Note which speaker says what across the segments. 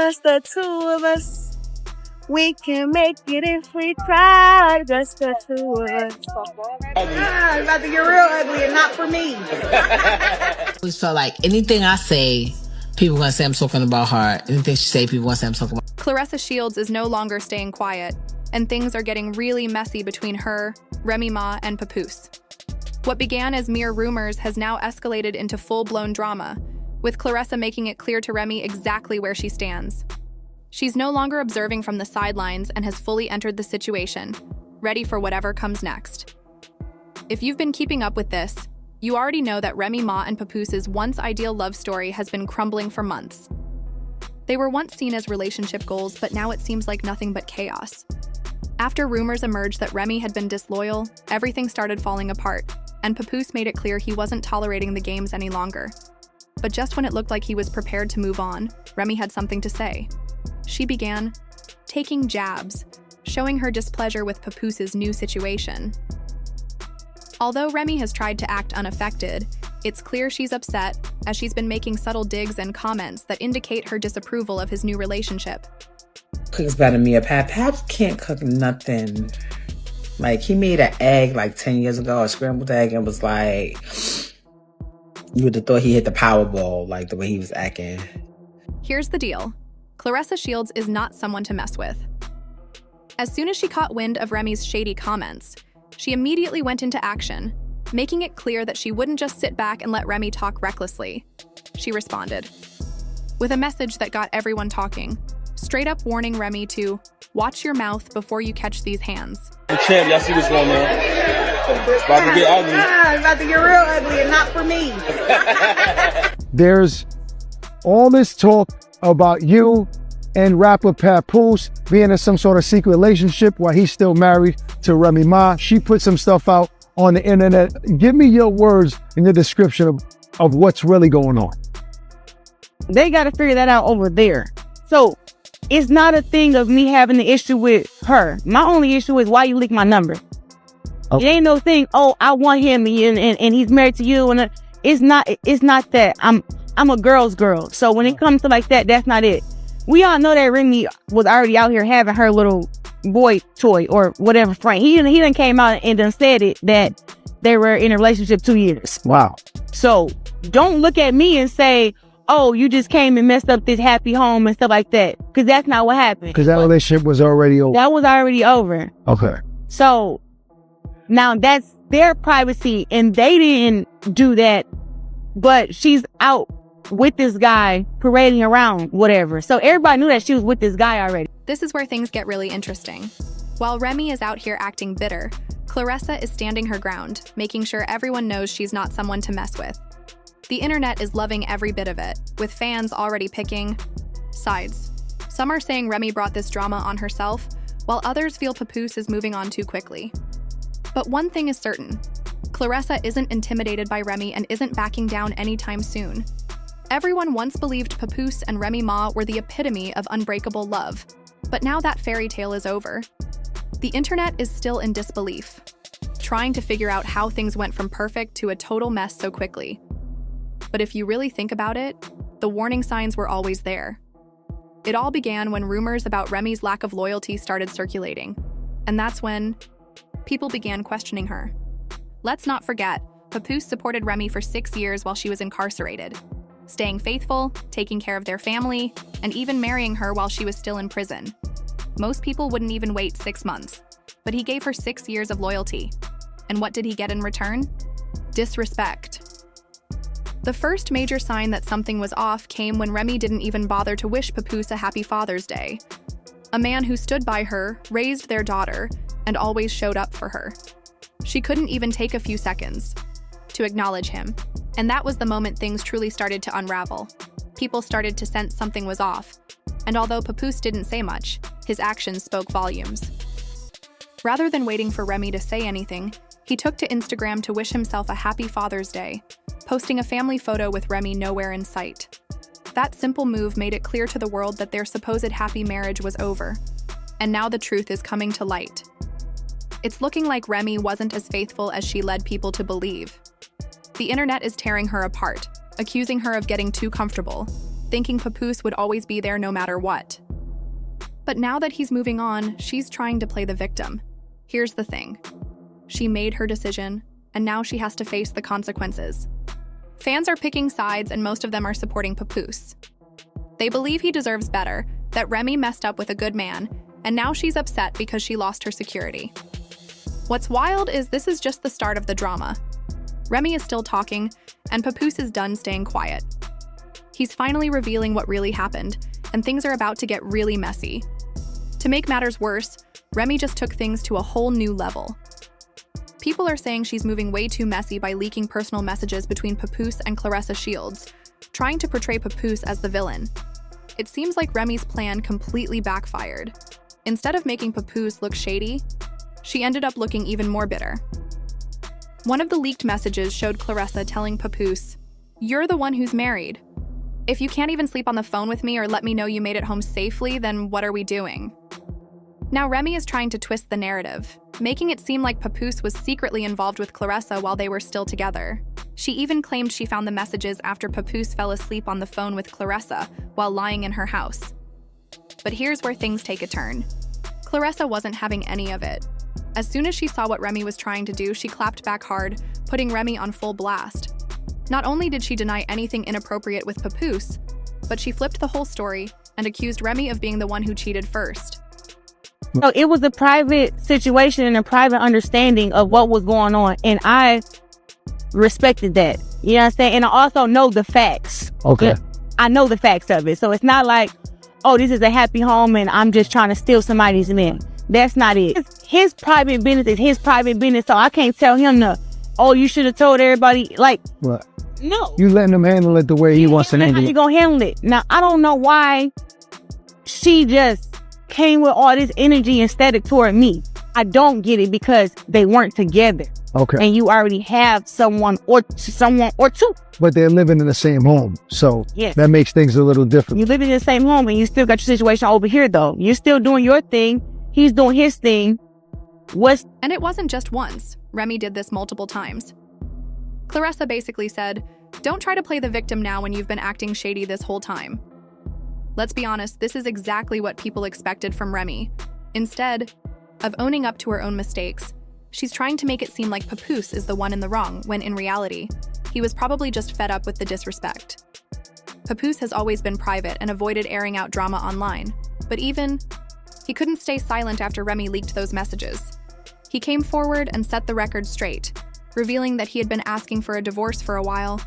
Speaker 1: just the two of us. We can make it if we try, just the two of us.
Speaker 2: It's about to get real ugly and not for me.
Speaker 3: I always felt like anything I say, people gonna say I'm talking about her. Anything she say, people gonna say I'm talking about.
Speaker 4: Claressa Shields is no longer staying quiet, and things are getting really messy between her, Remy Ma, and Papoose. What began as mere rumors has now escalated into full-blown drama, with Claressa making it clear to Remy exactly where she stands. She's no longer observing from the sidelines and has fully entered the situation, ready for whatever comes next. If you've been keeping up with this, you already know that Remy Ma and Papoose's once-ideal love story has been crumbling for months. They were once seen as relationship goals, but now it seems like nothing but chaos. After rumors emerged that Remy had been disloyal, everything started falling apart, and Papoose made it clear he wasn't tolerating the games any longer. But just when it looked like he was prepared to move on, Remy had something to say. She began taking jabs, showing her displeasure with Papoose's new situation. Although Remy has tried to act unaffected, it's clear she's upset, as she's been making subtle digs and comments that indicate her disapproval of his new relationship.
Speaker 5: Cooks better than me. Paps can't cook nothing. Like, he made an egg like 10 years ago, a scrambled egg, and was like, you would have thought he hit the Powerball, like the way he was acting.
Speaker 4: Here's the deal. Claressa Shields is not someone to mess with. As soon as she caught wind of Remy's shady comments, she immediately went into action, making it clear that she wouldn't just sit back and let Remy talk recklessly. She responded with a message that got everyone talking, straight up warning Remy to watch your mouth before you catch these hands.
Speaker 6: The champ, y'all see what's going on? It's about to get ugly.
Speaker 2: It's about to get real ugly and not for me.
Speaker 7: There's all this talk about you and rapper Papoose being in some sort of secret relationship while he's still married to Remy Ma. She put some stuff out on the internet. Give me your words in the description of what's really going on.
Speaker 2: They got to figure that out over there. So it's not a thing of me having the issue with her. My only issue is why you leak my number. Okay. It ain't no thing, oh, I want him and he's married to you. And it's not that. I'm a girl's girl. So when it comes to like that, that's not it. We all know that Remy was already out here having her little boy toy or whatever friend. He done came out and done said it that they were in a relationship 2 years.
Speaker 7: Wow.
Speaker 2: So don't look at me and say, oh, you just came and messed up this happy home and stuff like that. Because that's not what happened.
Speaker 7: Because that relationship was already over.
Speaker 2: That was already over.
Speaker 7: Okay.
Speaker 2: So now that's their privacy and they didn't do that. But she's out with this guy parading around, whatever. So everybody knew that she was with this guy already.
Speaker 4: This is where things get really interesting. While Remy is out here acting bitter, Claressa is standing her ground, making sure everyone knows she's not someone to mess with. The internet is loving every bit of it, with fans already picking sides. Some are saying Remy brought this drama on herself, while others feel Papoose is moving on too quickly. But one thing is certain, Claressa isn't intimidated by Remy and isn't backing down anytime soon. Everyone once believed Papoose and Remy Ma were the epitome of unbreakable love, but now that fairy tale is over. The internet is still in disbelief, trying to figure out how things went from perfect to a total mess so quickly. But if you really think about it, the warning signs were always there. It all began when rumors about Remy's lack of loyalty started circulating, and that's when people began questioning her. Let's not forget, Papoose supported Remy for 6 years while she was incarcerated, staying faithful, taking care of their family, and even marrying her while she was still in prison. Most people wouldn't even wait 6 months, but he gave her 6 years of loyalty. And what did he get in return? Disrespect. The first major sign that something was off came when Remy didn't even bother to wish Papoose a happy Father's Day. A man who stood by her, raised their daughter, and always showed up for her. She couldn't even take a few seconds to acknowledge him. And that was the moment things truly started to unravel. People started to sense something was off. And although Papoose didn't say much, his actions spoke volumes. Rather than waiting for Remy to say anything, he took to Instagram to wish himself a happy Father's Day, posting a family photo with Remy nowhere in sight. That simple move made it clear to the world that their supposed happy marriage was over. And now the truth is coming to light. It's looking like Remy wasn't as faithful as she led people to believe. The internet is tearing her apart, accusing her of getting too comfortable, thinking Papoose would always be there no matter what. But now that he's moving on, she's trying to play the victim. Here's the thing. She made her decision, and now she has to face the consequences. Fans are picking sides, and most of them are supporting Papoose. They believe he deserves better, that Remy messed up with a good man, and now she's upset because she lost her security. What's wild is this is just the start of the drama. Remy is still talking, and Papoose is done staying quiet. He's finally revealing what really happened, and things are about to get really messy. To make matters worse, Remy just took things to a whole new level. People are saying she's moving way too messy by leaking personal messages between Papoose and Claressa Shields, trying to portray Papoose as the villain. It seems like Remy's plan completely backfired. Instead of making Papoose look shady, she ended up looking even more bitter. One of the leaked messages showed Claressa telling Papoose, "You're the one who's married. If you can't even sleep on the phone with me or let me know you made it home safely, then what are we doing?" Now Remy is trying to twist the narrative, making it seem like Papoose was secretly involved with Claressa while they were still together. She even claimed she found the messages after Papoose fell asleep on the phone with Claressa while lying in her house. But here's where things take a turn. Claressa wasn't having any of it. As soon as she saw what Remy was trying to do, she clapped back hard, putting Remy on full blast. Not only did she deny anything inappropriate with Papoose, but she flipped the whole story and accused Remy of being the one who cheated first.
Speaker 2: So it was a private situation and a private understanding of what was going on. And I respected that. You know what I'm saying? And I also know the facts.
Speaker 7: Okay.
Speaker 2: I know the facts of it. So it's not like, oh, this is a happy home and I'm just trying to steal somebody's man. That's not it. His private business is his private business. So I can't tell him to, oh, you should have told everybody. Like,
Speaker 7: What?
Speaker 2: no.
Speaker 7: You letting him handle it the way he wants to
Speaker 2: How
Speaker 7: handle
Speaker 2: you
Speaker 7: it.
Speaker 2: gonna handle it? Now, I don't know why she just came with all this energy and static toward me. I don't get it because they weren't together.
Speaker 7: Okay.
Speaker 2: And you already have someone or two.
Speaker 7: But they're living in the same home. So
Speaker 2: Yes.
Speaker 7: that makes things a little different.
Speaker 2: You live in the same home and you still got your situation over here though. You're still doing your thing. He's doing his thing.
Speaker 4: And it wasn't just once. Remy did this multiple times. Claressa basically said, "Don't try to play the victim now when you've been acting shady this whole time." Let's be honest, this is exactly what people expected from Remy. Instead of owning up to her own mistakes, she's trying to make it seem like Papoose is the one in the wrong, when in reality, he was probably just fed up with the disrespect. Papoose has always been private and avoided airing out drama online, but he couldn't stay silent after Remy leaked those messages. He came forward and set the record straight, revealing that he had been asking for a divorce for a while,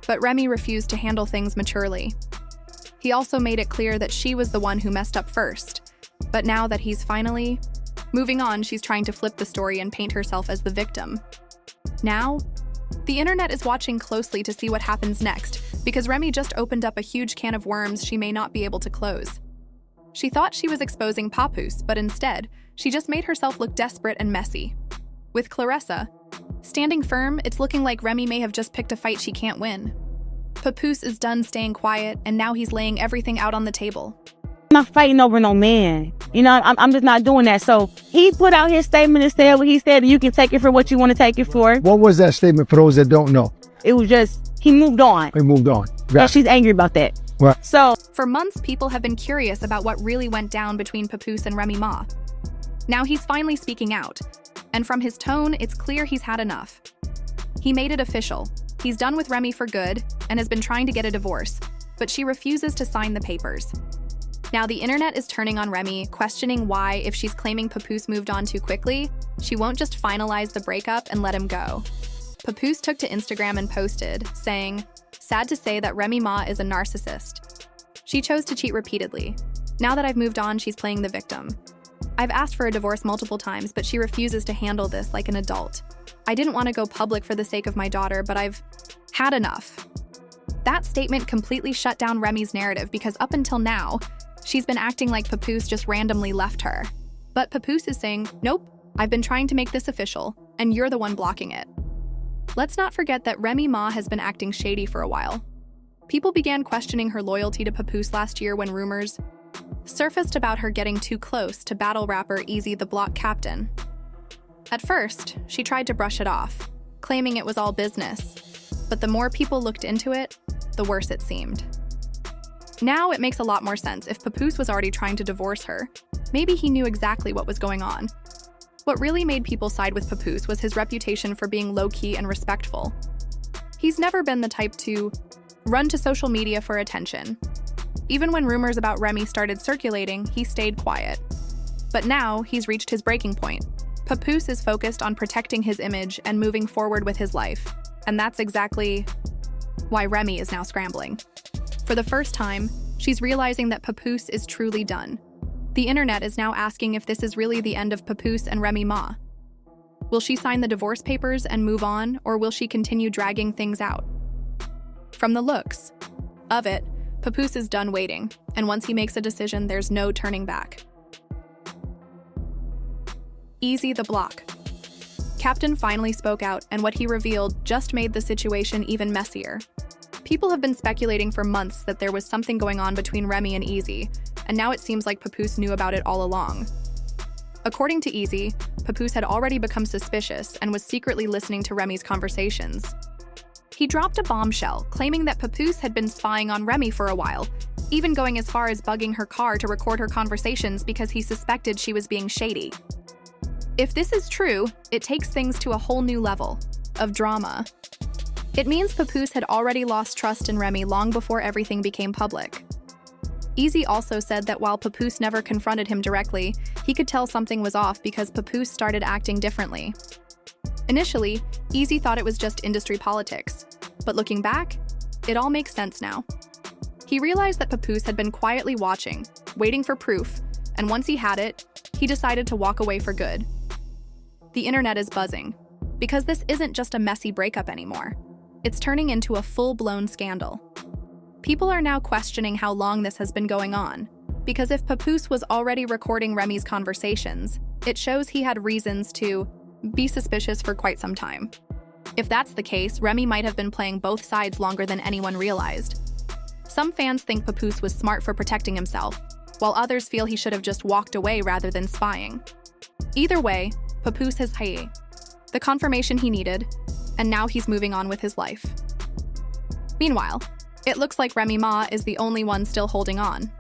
Speaker 4: but Remy refused to handle things maturely. He also made it clear that she was the one who messed up first, but now that he's finally moving on, she's trying to flip the story and paint herself as the victim. Now, the internet is watching closely to see what happens next, because Remy just opened up a huge can of worms she may not be able to close. She thought she was exposing Papoose, but instead, she just made herself look desperate and messy. With Claressa standing firm, it's looking like Remy may have just picked a fight she can't win. Papoose is done staying quiet, and now he's laying everything out on the table.
Speaker 2: I'm not fighting over no man. You know, I'm just not doing that. So he put out his statement and said what he said. You can take it for what you want to take it for.
Speaker 7: What was that statement for those that don't know?
Speaker 2: It was just, he moved on.
Speaker 7: We moved on.
Speaker 2: So she's angry about that.
Speaker 7: Right.
Speaker 2: So
Speaker 4: For months, people have been curious about what really went down between Papoose and Remy Ma. Now he's finally speaking out, and from his tone, it's clear he's had enough. He made it official. He's done with Remy for good and has been trying to get a divorce, but she refuses to sign the papers. Now the internet is turning on Remy, questioning why, if she's claiming Papoose moved on too quickly, she won't just finalize the breakup and let him go. Papoose took to Instagram and posted, saying, "Sad to say that Remy Ma is a narcissist. She chose to cheat repeatedly. Now that I've moved on, she's playing the victim. I've asked for a divorce multiple times, but she refuses to handle this like an adult. I didn't want to go public for the sake of my daughter, but I've had enough." That statement completely shut down Remy's narrative because up until now, she's been acting like Papoose just randomly left her. But Papoose is saying, "Nope, I've been trying to make this official, and you're the one blocking it." Let's not forget that Remy Ma has been acting shady for a while. People began questioning her loyalty to Papoose last year when rumors surfaced about her getting too close to battle rapper Easy the Block Captain. At first, she tried to brush it off, claiming it was all business. But the more people looked into it, the worse it seemed. Now it makes a lot more sense. If Papoose was already trying to divorce her, maybe he knew exactly what was going on. What really made people side with Papoose was his reputation for being low-key and respectful. He's never been the type to run to social media for attention. Even when rumors about Remy started circulating, he stayed quiet. But now, he's reached his breaking point. Papoose is focused on protecting his image and moving forward with his life. And that's exactly why Remy is now scrambling. For the first time, she's realizing that Papoose is truly done. The internet is now asking if this is really the end of Papoose and Remy Ma. Will she sign the divorce papers and move on, or will she continue dragging things out? From the looks of it, Papoose is done waiting, and once he makes a decision, there's no turning back. Easy the block. Captain finally spoke out, and what he revealed just made the situation even messier. People have been speculating for months that there was something going on between Remy and Easy, and now it seems like Papoose knew about it all along. According to Easy, Papoose had already become suspicious and was secretly listening to Remy's conversations. He dropped a bombshell, claiming that Papoose had been spying on Remy for a while, even going as far as bugging her car to record her conversations because he suspected she was being shady. If this is true, it takes things to a whole new level of drama. It means Papoose had already lost trust in Remy long before everything became public. Easy also said that while Papoose never confronted him directly, he could tell something was off because Papoose started acting differently. Initially, Easy thought it was just industry politics, but looking back, it all makes sense now. He realized that Papoose had been quietly watching, waiting for proof, and once he had it, he decided to walk away for good. The internet is buzzing, because this isn't just a messy breakup anymore. It's turning into a full-blown scandal. People are now questioning how long this has been going on, because if Papoose was already recording Remy's conversations, it shows he had reasons to be suspicious for quite some time. If that's the case, Remy might have been playing both sides longer than anyone realized. Some fans think Papoose was smart for protecting himself, while others feel he should have just walked away rather than spying. Either way, Papoose has had the confirmation he needed, and now he's moving on with his life. Meanwhile, it looks like Remy Ma is the only one still holding on.